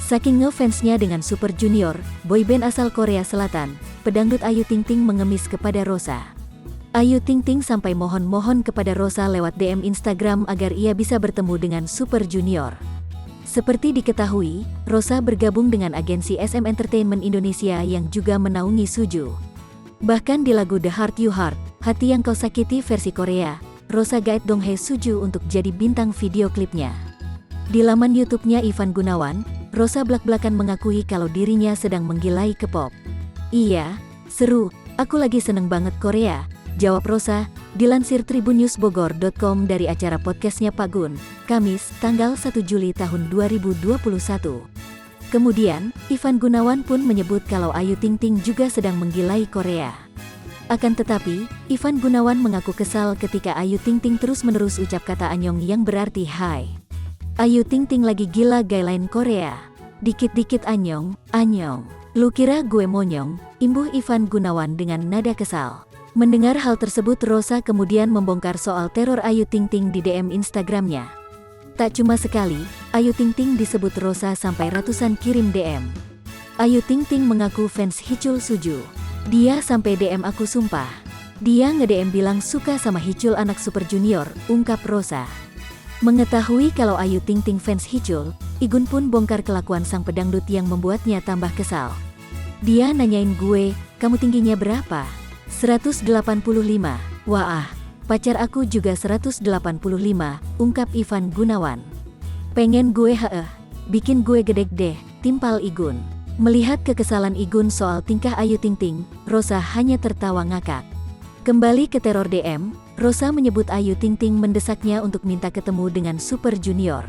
Saking ngefansnya dengan Super Junior, boyband asal Korea Selatan, pedangdut Ayu Ting Ting mengemis kepada Rosa. Ayu Ting Ting sampai mohon-mohon kepada Rosa lewat DM Instagram agar ia bisa bertemu dengan Super Junior. Seperti diketahui, Rosa bergabung dengan agensi SM Entertainment Indonesia yang juga menaungi Suju. Bahkan di lagu The Heart You Heart, Hati Yang Kau Sakiti versi Korea, Rosa gaet Donghae Suju untuk jadi bintang video klipnya. Di laman YouTube-nya Ivan Gunawan, Rosa blak-blakan mengakui kalau dirinya sedang menggilai K-pop. "Iya, seru, aku lagi seneng banget Korea," jawab Rosa, dilansir tribunnewsbogor.com dari acara podcastnya Pak Gun, Kamis, tanggal 1 Juli tahun 2021. Kemudian, Ivan Gunawan pun menyebut kalau Ayu Ting Ting juga sedang menggilai Korea. Akan tetapi, Ivan Gunawan mengaku kesal ketika Ayu Ting Ting terus-menerus ucap kata anyong yang berarti hai. Ayu Ting Ting lagi gila gailain Korea. Dikit-dikit anyong, anyong. Lu kira gue monyong, imbuh Ivan Gunawan dengan nada kesal. Mendengar hal tersebut, Rosa kemudian membongkar soal teror Ayu Ting Ting di DM Instagramnya. Tak cuma sekali, Ayu Ting Ting disebut Rosa sampai ratusan kirim DM. Ayu Ting Ting mengaku fans Hicul Suju. "Dia sampai DM aku sumpah. Dia nge-DM bilang suka sama Hicul anak Super Junior," ungkap Rosa. Mengetahui kalau Ayu Ting Ting fans Hicul, Igun pun bongkar kelakuan sang pedangdut yang membuatnya tambah kesal. "Dia nanyain gue, kamu tingginya berapa?" 185. "Wah, pacar aku juga 185, ungkap Ivan Gunawan. "Pengen gue bikin gue gedek deh," timpal Igun. Melihat kekesalan Igun soal tingkah Ayu Ting Ting, Rosa hanya tertawa ngakak. Kembali ke teror DM, Rosa menyebut Ayu Ting Ting mendesaknya untuk minta ketemu dengan Super Junior.